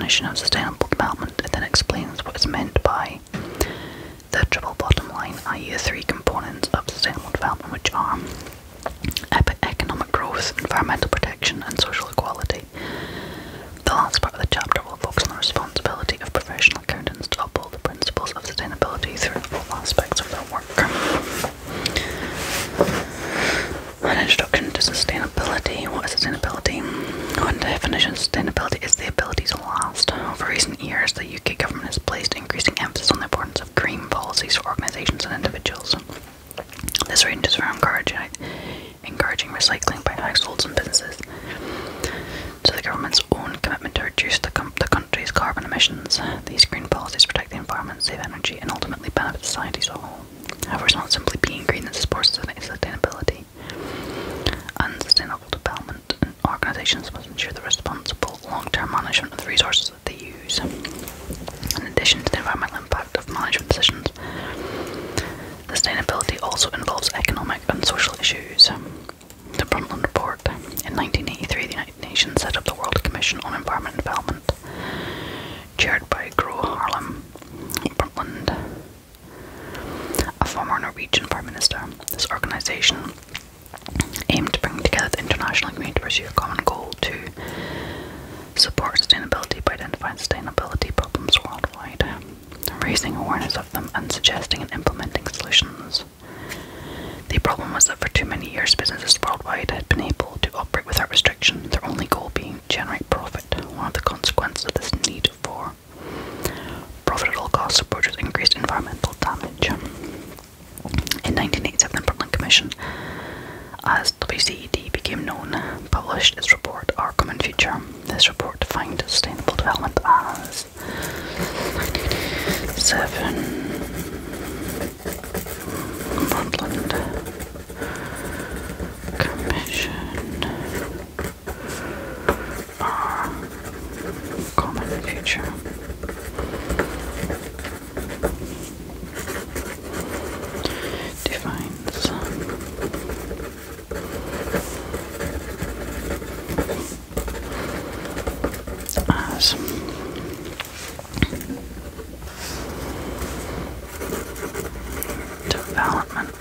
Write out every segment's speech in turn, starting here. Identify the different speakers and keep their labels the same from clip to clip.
Speaker 1: definition of sustainable development, it then explains what is meant by the triple bottom line, i.e. the three components of sustainable development, which are economic growth, environmental protection, and social equality. The last part of the chapter will focus on the responsibility of professional accountants to uphold the principles of sustainability through all aspects of their work. An introduction to sustainability. What is sustainability? One definition of sustainability is the ability to last. Over recent years, the UK government has placed increasing emphasis on the importance of green policies for organisations and individuals. This ranges from encouraging recycling by households and businesses to the government's own commitment to reduce the country's carbon emissions. These green policies protect the environment, save energy, and ultimately benefit society as a whole. However, it's not simply being green that supports sustainability. And sustainable development organisations must ensure the responsible long-term management of the resources that they use. In addition to the environmental impact of management decisions, sustainability also involves economic and social issues. The Brundtland Report. In 1983, the United Nations set up the World Commission on Environment and Development, chaired by Gro Harlem Brundtland, a former Norwegian Prime Minister. This organisation aimed to bring together the international community to pursue a common goal to support sustainability by identifying sustainability problems worldwide, raising awareness of them, and suggesting and implementing solutions. The problem was that for too many years businesses worldwide had been able to operate without restriction, their only goal being to generate profit. One of the consequences of this need for profit at all costs approach was increased environmental damage. In 1987, the Brundtland Commission, as WCED became known, published its report, Our Common Future. This report defined sustainable development as 1987 Brundtland Commission, Our Common Future. Defines as development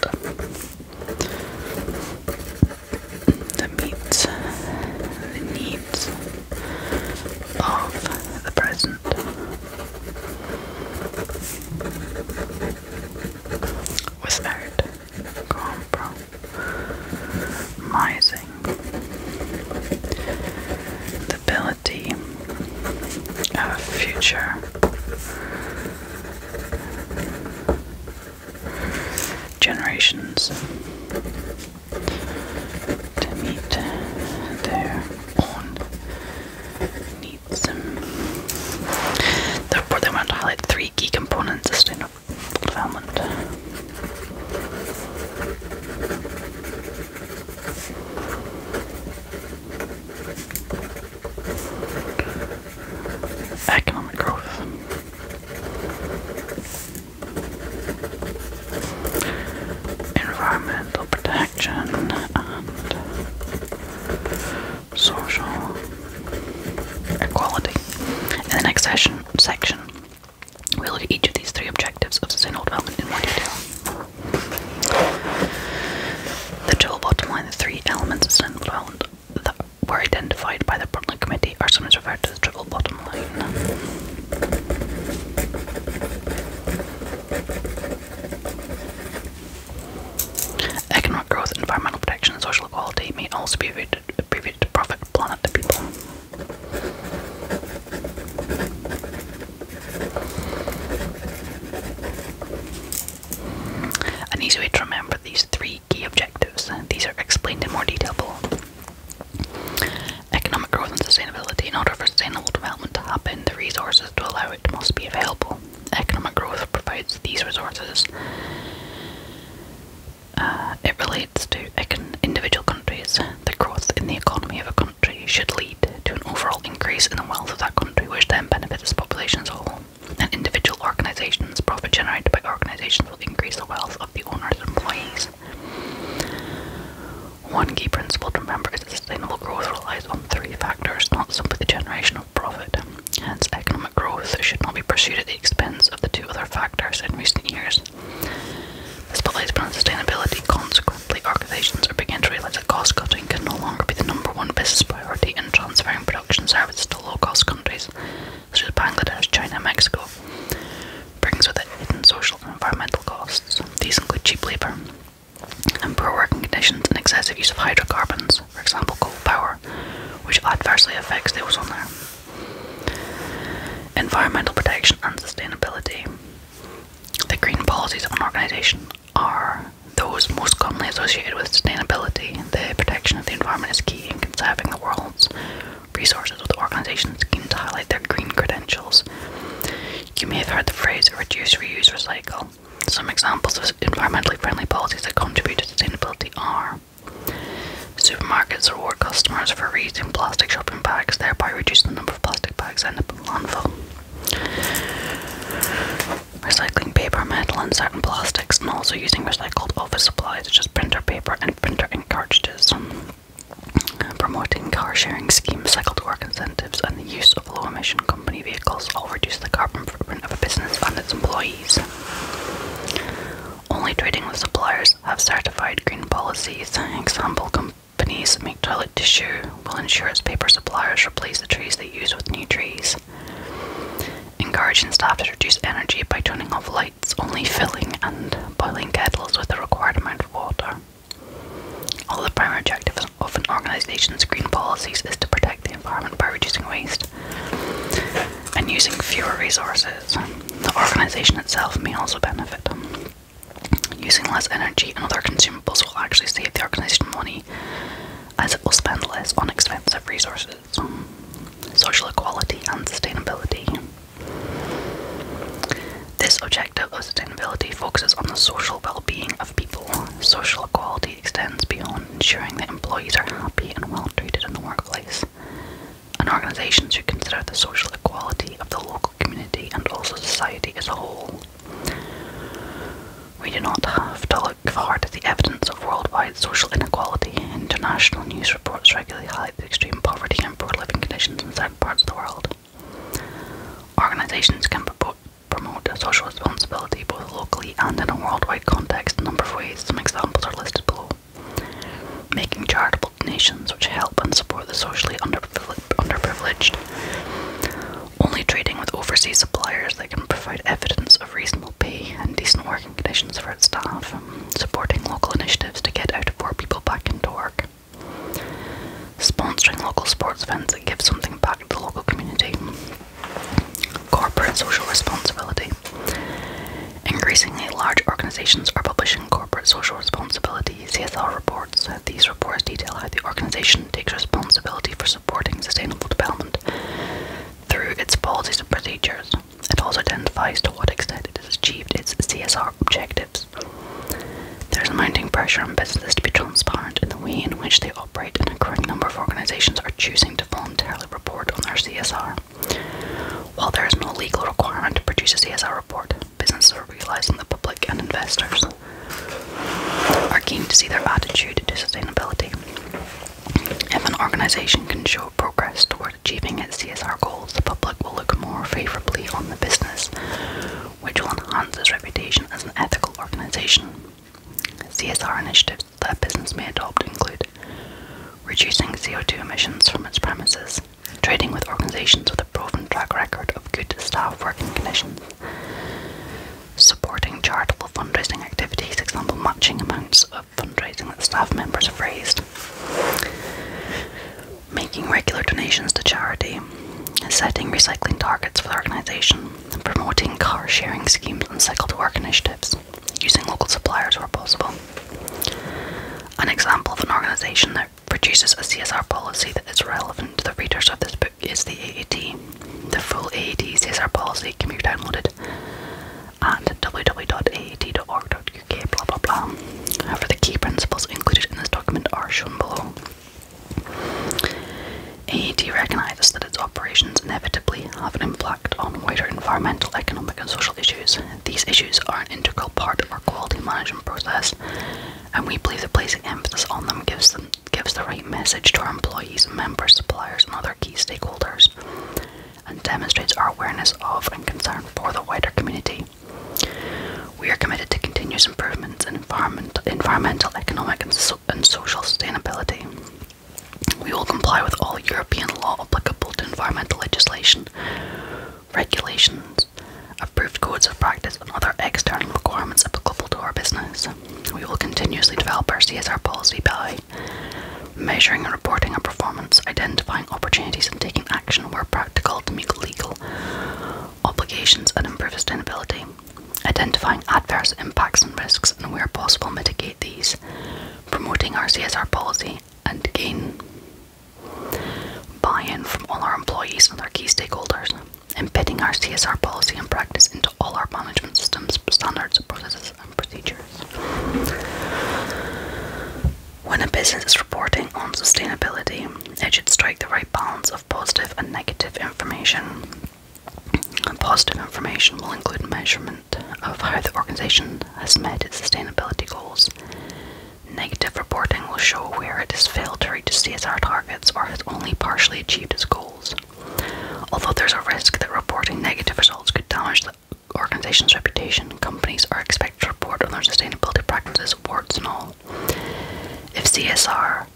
Speaker 1: that meets the needs of the present without compromising the ability of future generations to meet their own needs. Therefore, they want to highlight three key components of sustainable development. Economic growth, environmental protection, and social equality. In the next section, we'll look at each of these three objectives of sustainable development in more detail. The triple bottom line, the three elements of sustainable development that were identified by the Brundtland Committee are sometimes referred to as triple bottom line. Economic growth, environmental protection, and social equality may also be abbreviated to profit, planet, and people. An easy way to remember these three key objectives, these are explained in more detail below. Economic growth and sustainability. In order for sustainable development to happen, the resources to allow it must be available. Economic growth provides these resources. It relates to individual countries. The growth in the economy of a country should lead to an overall increase in the wealth of that country, which then benefits its population as a whole. And individual organisations, profit generated by organisations will increase the wealth of the owners and employees. One key principle to remember is that sustainable growth relies on three factors, not simply the generation of profit. Hence, should not be pursued at the expense of the two other factors in recent years. The spotlight is put on sustainability. Consequently, organisations are beginning to realise that cost cutting can no longer be the number one business priority in transferring production services to low-cost countries such as Bangladesh, China, and Mexico. Brings with it hidden social and environmental costs. These include cheap labour and poor working conditions and excessive use of hydrocarbons, for example coal power, which adversely affects the ozone layer. Environmental protection and sustainability. The green policies of an organisation are those most commonly associated with sustainability. The protection of the environment is key in conserving the world's resources, with organisations keen to highlight their green credentials. You may have heard the phrase reduce, reuse, recycle. Some examples of environmentally friendly policies that contribute to sustainability are: supermarkets reward customers for reusing plastic shopping bags, thereby reducing the number of plastic bags that end up in landfill. Recycling paper, metal and certain plastics, and also using recycled office supplies such as printer paper and printer ink cartridges. Promoting car sharing schemes, cycle to work incentives, and the use of low emission company vehicles all reduce the carbon footprint of a business and its employees. Only trading with suppliers have certified green policies. Example, companies make toilet tissue will ensure its paper suppliers replace the trees they use with new trees. Encouraging staff to reduce energy by turning off lights, only filling and boiling kettles with the required amount of water. Although the primary objective of an organisation's green policies is to protect the environment by reducing waste and using fewer resources, the organisation itself may also benefit. Using less energy and other consumables will actually save the organisation money, as it will spend less on expensive resources. Social equality and sustainability. This objective of sustainability focuses on the social well-being of people. Social equality extends beyond ensuring that employees are happy and well treated in the workplace, and organisations should consider the social equality of the local community and also society as a whole. We do not have to look hard at the evidence of worldwide social inequality. International news reports regularly highlight the extreme poverty and poor living conditions in certain parts of the world. Organisations can promote social responsibility both locally and in a worldwide context in a number of ways. Some examples are listed below. Making charitable donations which help and support the socially underprivileged. Only trading with overseas suppliers that can provide evidence of reasonable pay and decent working conditions for its staff. Supporting local initiatives to get out of poor people back into work. Sponsoring local sports events that give something back to the local community. Corporate social responsibility. Increasingly large organisations are publishing corporate social responsibility (CSR) reports. These reports detail how the organisation takes responsibility for supporting sustainable development through its policies and procedures. It also identifies to what extent it has achieved its CSR objectives. There is mounting pressure on businesses to be transparent in the way in which they operate, and a growing number of organisations are choosing to voluntarily report on their CSR. While there is no legal requirement to produce a CSR report, businesses are realising that the public and investors are keen to see their attitude to sustainability. If an organisation can show progress toward achieving its CSR goals, the public will look more favourably on the business, which will enhance its reputation as an ethical organisation. CSR initiatives that a business may adopt include reducing CO2 emissions from its premises, trading with organisations with a proven track record of good staff working conditions, supporting charitable fundraising activities, example matching amounts of fundraising that staff members have raised, making regular donations to charity, setting recycling targets for the organisation, and promoting car sharing schemes and cycle to work initiatives, using local suppliers where possible. An example of an organisation that produces a CSR policy that is relevant to the readers of this book is the AAT. The full AAT CSR policy can be downloaded at www.aat.org.uk blah blah blah. However, the key principles included in this document are shown below. AAT recognises that its operations inevitably have an impact on wider environmental, economic and social issues. These issues are an integral part of our quality management process, and we believe that placing emphasis on them gives the right message to our employees, members, suppliers and other key stakeholders, and demonstrates our awareness of and concern for the wider community. We are committed to continuous improvements in environmental, economic and social sustainability. We will comply with all European law applicable to environmental legislation, regulations, approved codes of practice and other external requirements applicable to our business. We will continuously develop our CSR policy by measuring and reporting our performance, identifying opportunities and taking action where practical to meet legal obligations and improve sustainability, identifying adverse impacts and risks and where possible mitigate these, promoting our CSR policy and gain buy-in from all our employees and our key stakeholders, embedding our CSR policy and practice into all our management systems, standards, processes and procedures. When a business is reporting on sustainability, it should strike the right balance of positive and negative information. Positive information will include measurement of how the organisation has met its sustainability goals. Negative reporting will show where it has failed to reach its CSR targets or has only partially achieved its goals. Although there's a risk that reporting negative results could damage the organisation's reputation, companies are expected to report on their sustainability practices, warts and all. If CSR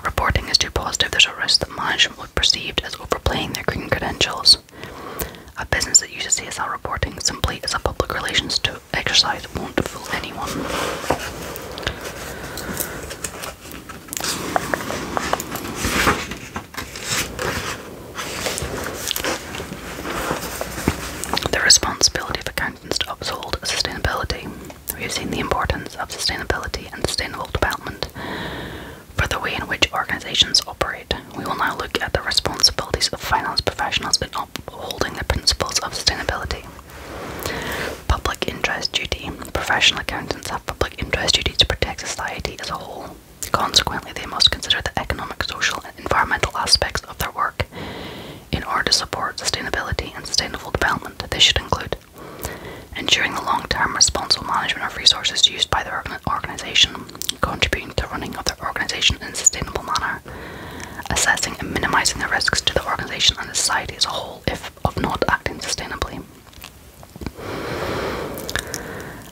Speaker 1: reporting is too positive, there's a risk that management will be perceived as overplaying their green credentials. A business that uses CSR reporting simply as a public relations exercise won't fool anyone. The responsibility of accountants to uphold sustainability. We have seen the importance of sustainability and sustainable development for the way in which organisations operate. We will now look at the responsibilities of finance professionals in upholding the principles of sustainability. Public interest duty. Professional accountants have public interest duty to protect society as a whole. Consequently, they must consider the economic, social and environmental aspects of their work in order to support sustainability and sustainable development. This should include ensuring the long-term responsible management of resources used by the organisation, contributing to running of the organisation in a sustainable manner, assessing and minimising the risks to the organisation and the society as a whole if of not acting sustainably.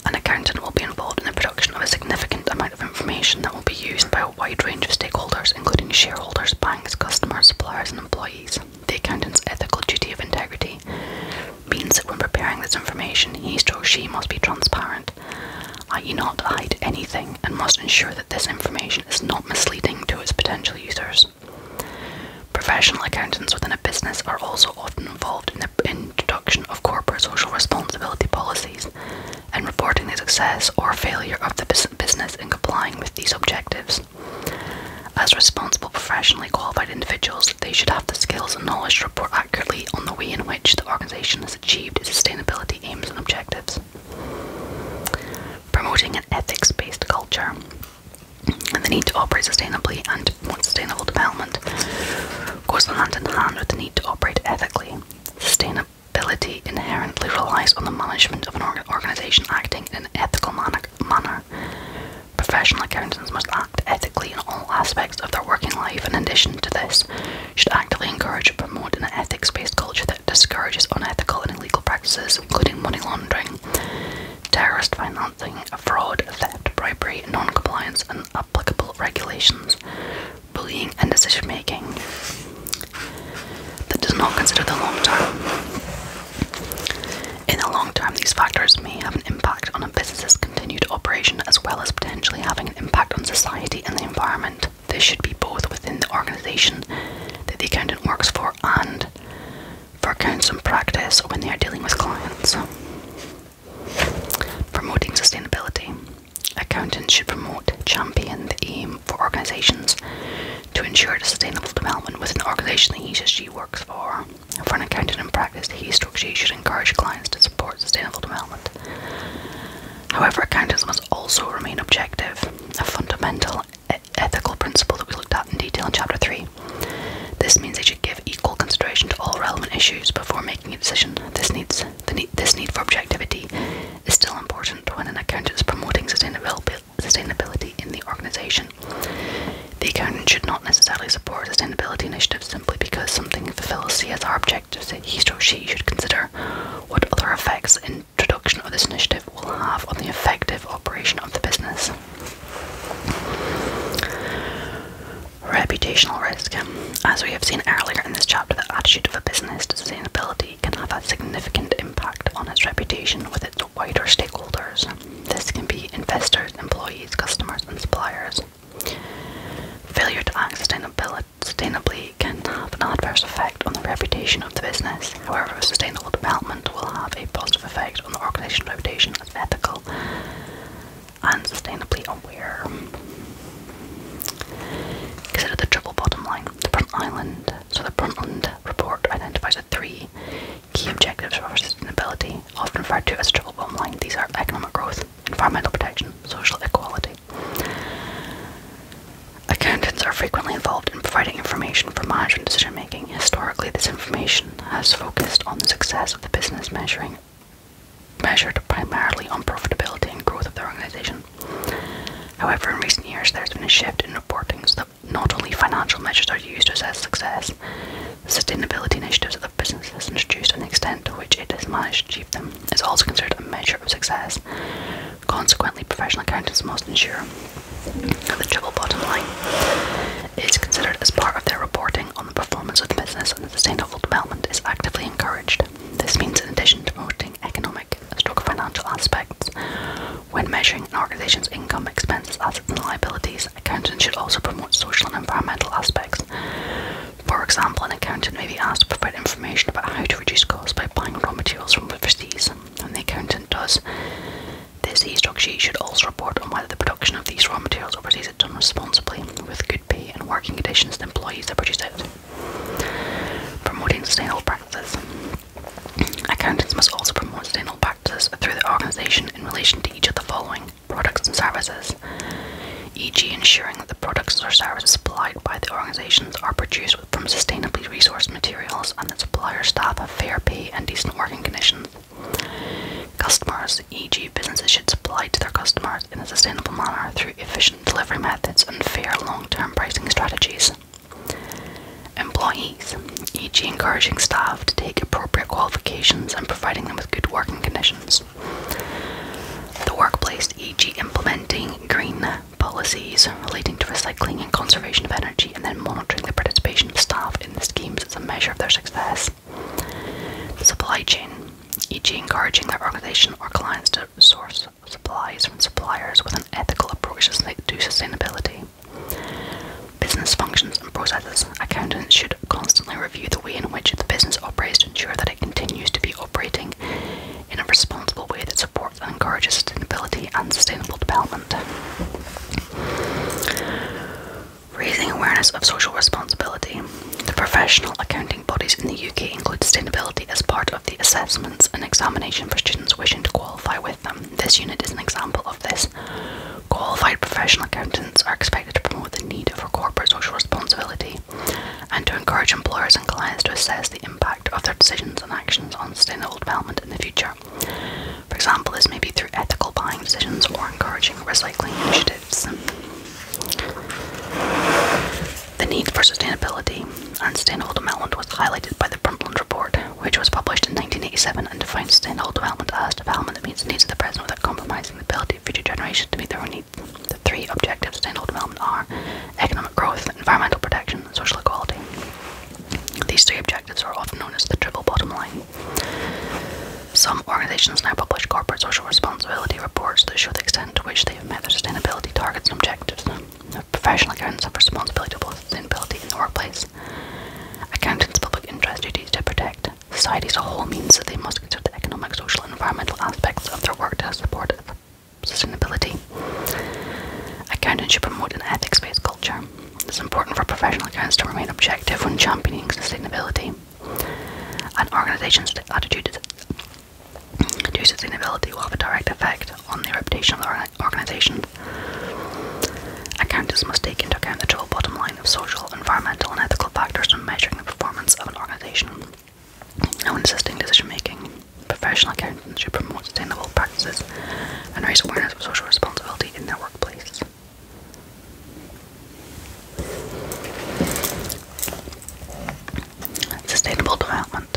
Speaker 1: An accountant will be involved in the production of a significant amount of information that will be used by a wide range of stakeholders, including shareholders, banks, customers, suppliers and employees. The accountant's ethical duty of integrity means that when preparing this information, he or she must be transparent, i.e. not hide anything, and must ensure that this information is not misleading to its potential users. Professional accountants within a business are also often involved in the introduction of corporate social responsibility policies and reporting the success or failure of the business in complying with these objectives. As responsible, professionally qualified individuals, they should have the skills and knowledge to report accurately on the way in which the organisation has achieved its sustainability aims and objectives. Promoting an ethics-based culture. And the need to operate sustainably and to promote sustainable development goes hand in hand with the need to operate ethically. Sustainability inherently relies on the management of an organisation acting in an ethical manner. Professional accountants must act ethically in all aspects of their working life, and in addition to this, should actively encourage and promote an ethics-based culture that discourages unethical and illegal practices, including money laundering, terrorist financing, fraud, theft, bribery, non-compliance and applicable regulations, bullying and decision-making that does not consider the long term. In the long term, these factors may have an impact on a business's continued operation as well as potentially having an impact on society and the environment. This should be both within the organisation that the accountant works for and for accounts in practice when they are dealing with clients. Promoting sustainability. Accountants should promote, champion the aim for organisations to ensure the sustainable development within the organisation that he or she works for. For an accountant in practice, he or she should encourage clients to support sustainable development. However, accountants must also remain objective, a fundamental ethical principle that we looked at in detail in Chapter 3. This means they should give equal consideration to all relevant issues before making a decision. This need for objectivity is still important when an accountant is promoting sustainability in the organisation. The accountant should not necessarily support sustainability initiatives simply because something fulfills CSR As we have seen earlier in this chapter, the attitude of a business to sustainability can have a significant impact on its reputation with its wider stakeholders. This can be investors, employees, customers, and suppliers. Failure to act sustainably can have an adverse effect on the reputation of the business. However, sustainable development will have a positive effect on the organization's reputation as ethical and sustainably aware. Consider the triple bottom line. The Brundtland report identifies the three key objectives for sustainability, often referred to as triple bottom line. These are economic growth, environmental protection, social equality. Accountants are frequently involved in providing information for management decision making. Historically, this information has focused on the success of the business measured primarily on profitability and growth of the organisation. However, in recent years there has been a shift in reporting so that not only financial measures are used to assess success, the sustainability initiatives that the business has introduced and the extent to which it has managed to achieve them is also considered a measure of success. Consequently, professional accountants must ensure that the triple bottom line is considered as part of their reporting on the performance of the business, and sustainable development is actively encouraged. This means in addition to promoting economic and financial aspects, when measuring an organization's income, expenses, assets and liabilities, accountants should also promote social and environmental aspects. For example, an accountant may be asked to provide information about how to reduce costs by buying raw materials from overseas. When the accountant does this, e-stock sheet should also report on whether the production of these raw materials overseas is done responsibly, with good pay and working conditions to employees that produce it. Promoting sustainable practices. Accountants must also promote sustainable practices through the organisation in relation to each of the following products and services, e.g. ensuring that the products or services supplied by the organisations are produced from sustainably resourced materials and that supplier staff have fair pay and decent working conditions. Customers, e.g. businesses should supply to their customers in a sustainable manner through efficient delivery methods and fair long-term pricing strategies. Employees, e.g. encouraging staff to take appropriate qualifications and providing them with good working conditions. The workplace, e.g. implementing green policies relating to recycling and conservation of energy and then monitoring the participation of staff in the schemes as a measure of their success. The supply chain, e.g. encouraging their organisation or clients to source supplies from suppliers with an ethical approach to sustainability. Business functions and processes. Accountants should constantly review the way in which the business operates to ensure that it continues to be operating in a responsible way that supports and encourages sustainability and sustainable development. Raising awareness of social responsibility. The professional accounting bodies in the UK include sustainability as part of the assessments and examination for students wishing to qualify with them. This unit is an example of this. Qualified professional accountants are expected to promote the need for corporate social responsibility and to encourage employers and clients to assess the impact of their decisions and actions on sustainable development in the future. For example, this may be through ethical buying decisions or encouraging recycling initiatives. The need for sustainability and sustainable development was highlighted by the Brundtland report, which was published in 1987 and defined sustainable development as development that meets the needs of the present without compromising the ability of future generations to meet their own needs. The three objectives of sustainable development are economic growth, environmental protection, and social equality. These three objectives are often known as the triple bottom line. Some organisations now publish corporate social responsibility reports that show the extent to which they have met their sustainability targets and objectives. Professional accountants have responsibility for sustainability in the workplace. Accountants' public interest duties to protect society as a whole means that they must consider the economic, social and environmental aspects of their work to support sustainability. Accountants should promote an ethics-based culture. It is important for professional accountants to remain objective when championing sustainability. An organisation's attitude to sustainability will have a direct effect on the reputation of the organisation. Accountants must take into account the triple bottom line of social, environmental and ethical factors when measuring the performance of an organisation. And when assisting decision making, professional accountants should promote sustainable practices and raise awareness of social responsibility in their workplace. Sustainable development.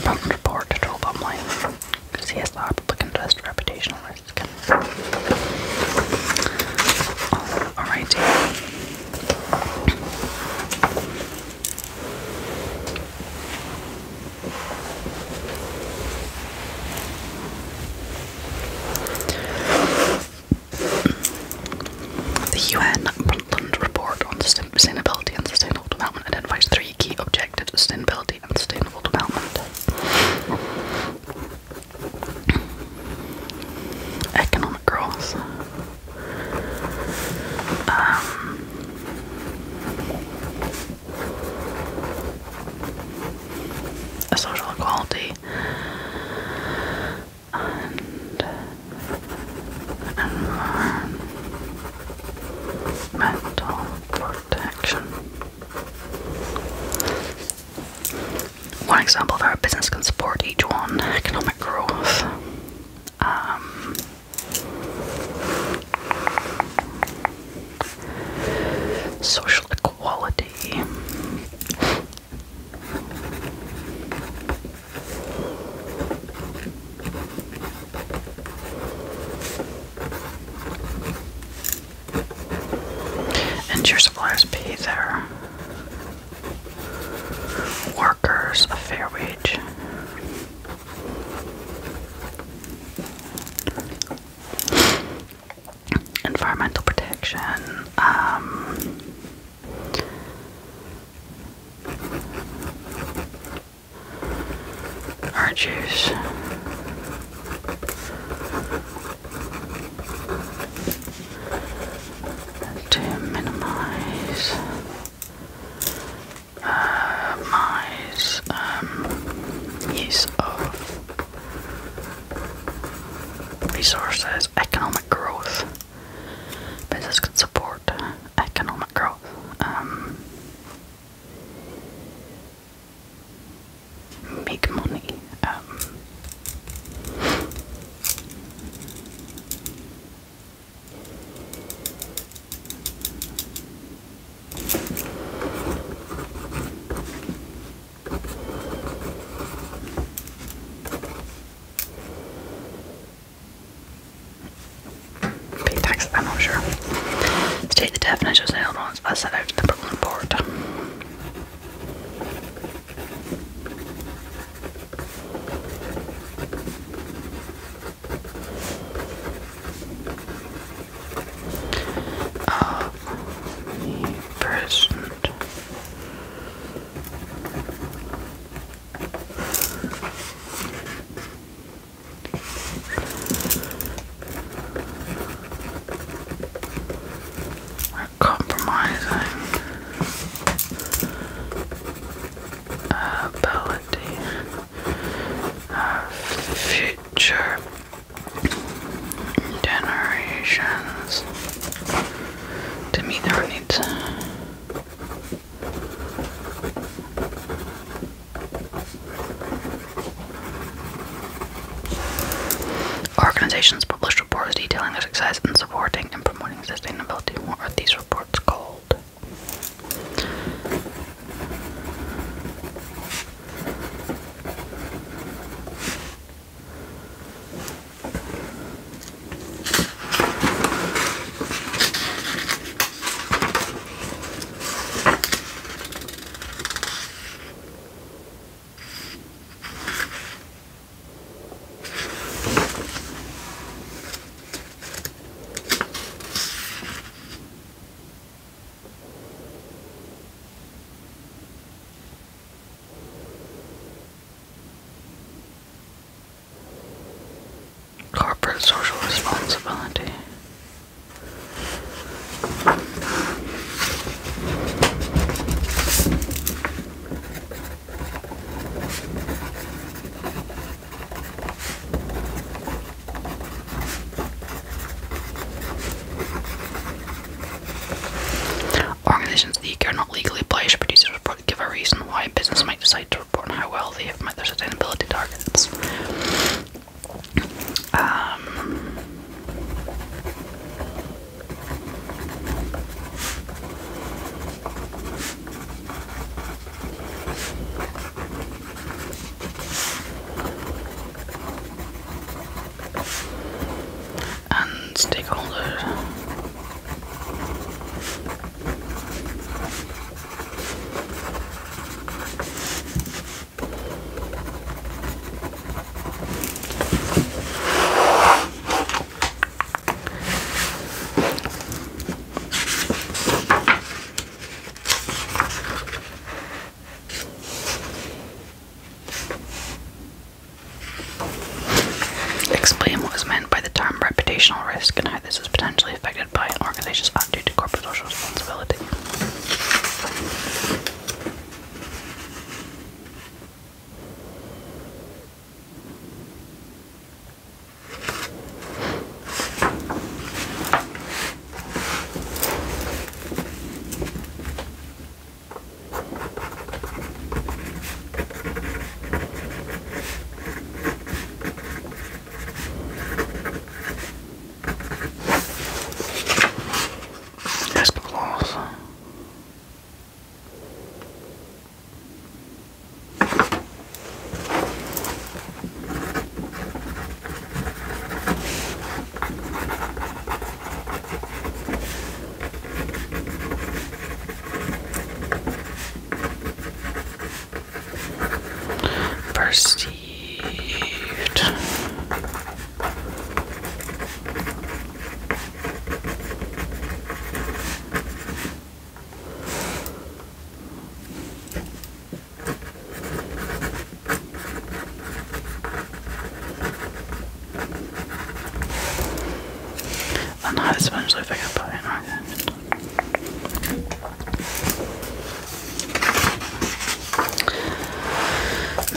Speaker 1: Brundtland report, triple bottom line, CSR, public interest, reputational risk. Alrighty. section urges to minimize use of resources, economic growth. Business can support economic growth. Make money. Pay taxes, I'm not sure. State the definitions of held ones as set out in the Brooklyn Report. Present compromising ability of future generations to meet their needs. Organizations publish reports detailing their success in supporting and promoting sustainability. What are these reports called? Corporate social responsibility. Organizations are not legally obliged to produce a report that give a reason why a business might decide to report on how well they have met their sustainability targets. And stakeholders. Explain what is meant by the term reputational risk and how this is potentially affected by an organization's attitude to corporate social responsibility. Risk of loss. and how this eventually figured by it.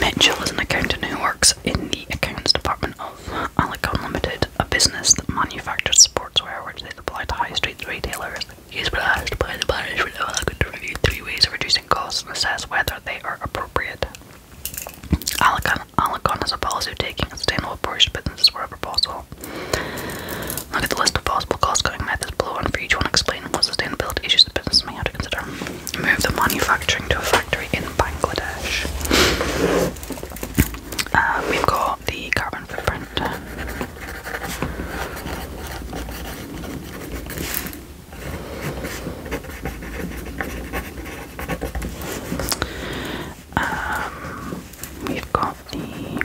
Speaker 1: Mitchell is an accountant who works in the accounts department of Alicon Limited, a business that manufactures sportswear which they supply to high street retailers. He is asked by the management of Alicon to review 3 ways of reducing costs and assess whether they are appropriate. Alicon has a policy of taking a sustainable approach to businesses wherever possible. Look at the list of possible cost-cutting methods below, and for each one explain what sustainability issues the business may have to consider. Move the manufacturing to a factory in Bangladesh. We've got the carbon footprint. We've got the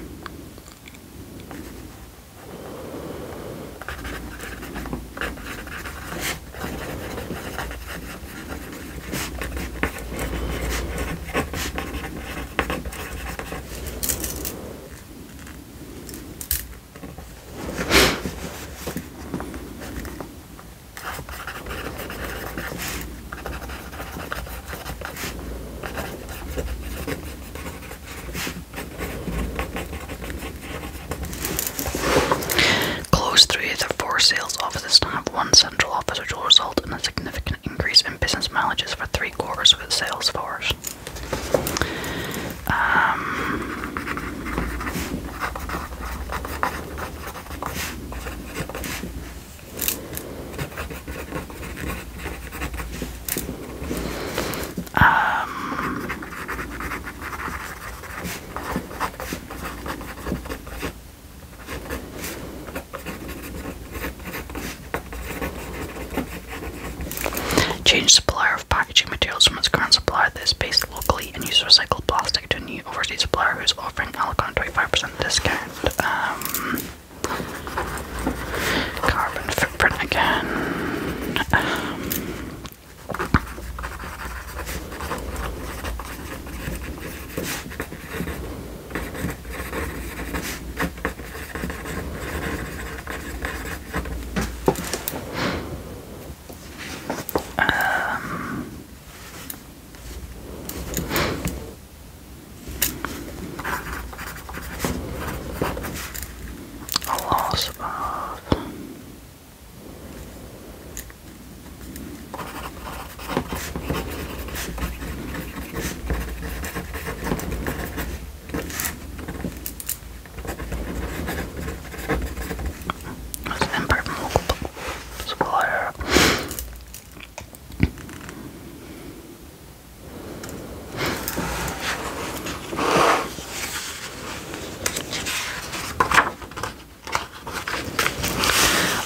Speaker 1: close 3 of the 4 sales offices to have 1 central office, which will result in a significant increase in business mileages for 3/4 of its sales force. Change supplier of packaging materials from its current supplier that is based locally and use recycled plastic to a new overseas supplier who is offering Alicon a 25% discount. Carbon footprint again. A loss of that's an impact from local supplier.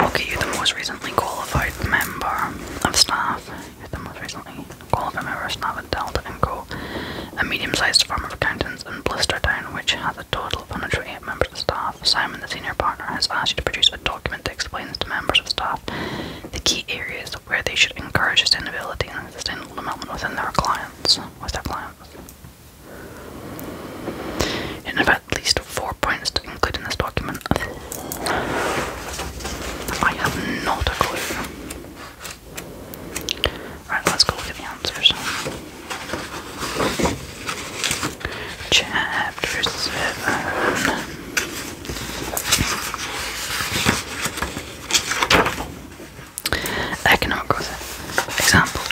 Speaker 1: Okay, you're the most recently qualified member of staff. You're the most recently qualified member of staff at Delta & Co., a medium-sized firm of accountants in Blistertown, which has a total of 108 members of staff. Simon, the senior partner, has asked you to produce a document that explains to members of staff the key areas where they should encourage sustainability and sustainable development with their clients. And have at least 4 points to include in this document. I have not a clue. Right, let's go look at the answers. Chapter 7. Economic growth. Examples.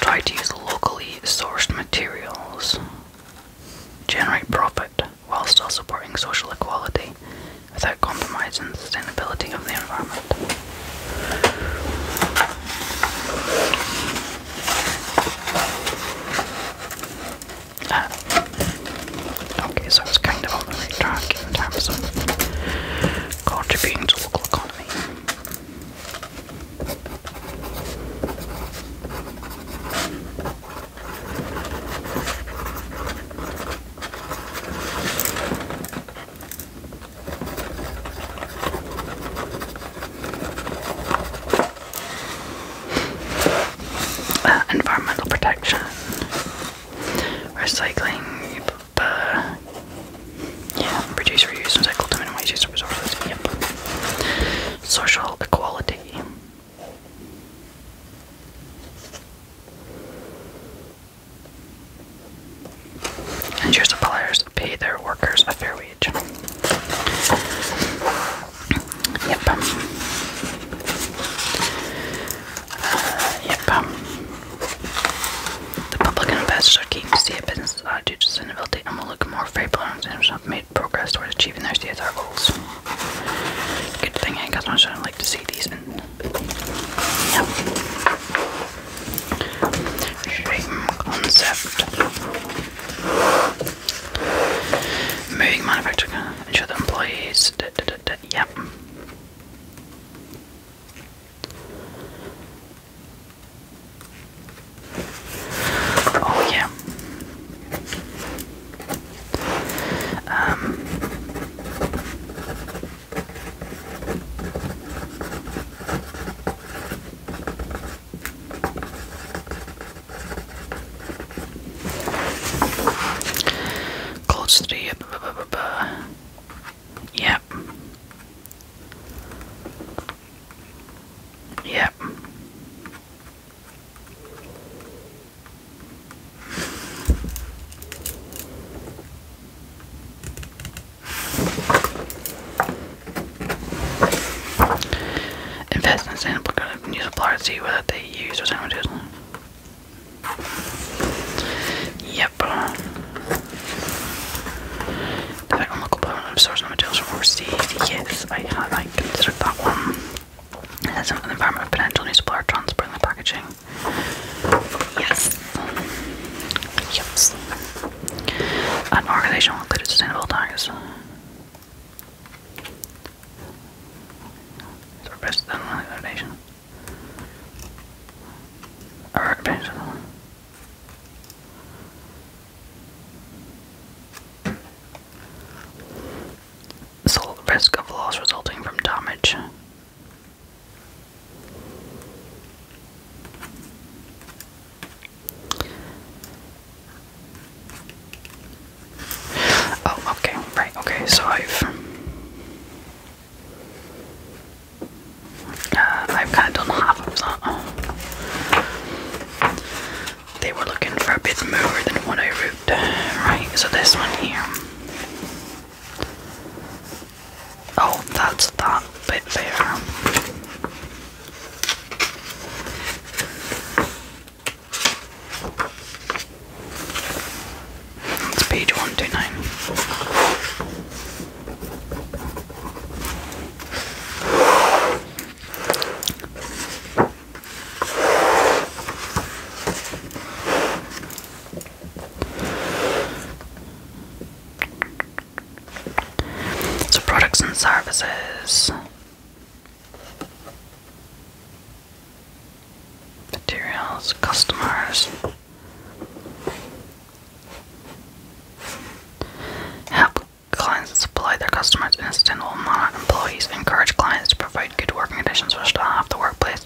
Speaker 1: sustainable new suppliers, see whether they use or send it. Yep. Effect on local permanent source of materials from overseas. Yes, I considered that one. It has an environment of potential new supplier transport and packaging. Yes. Yes. An organization will include sustainable targets. So best than an organization. Or so risk of loss resulting from damage. Oh, okay, right, okay, so I've kind of done half of that. They were looking for a bit more than what I wrote. Right, so this one here. Oh, that's that bit there. It's page 129. So products and services. Materials, customers. Help clients supply their customers in a sustainable manner. Employees encourage clients to provide good working conditions for staff. The workplace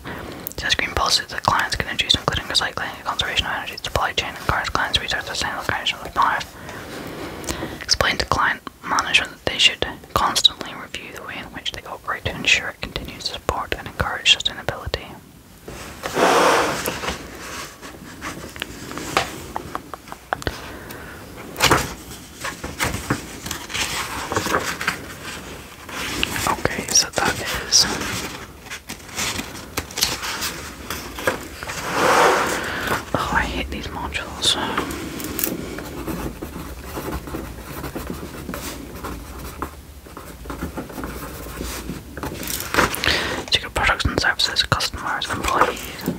Speaker 1: sets green policies that clients can introduce, including recycling, conservation of energy, supply chain, encourage clients to research sustainable conditions with suppliers. Explain to client management that they should constantly review the way in which they operate to ensure it continues to support and encourage sustainability. Okay, so that is oh, I hate these modules. So you got products and services, customers, employees.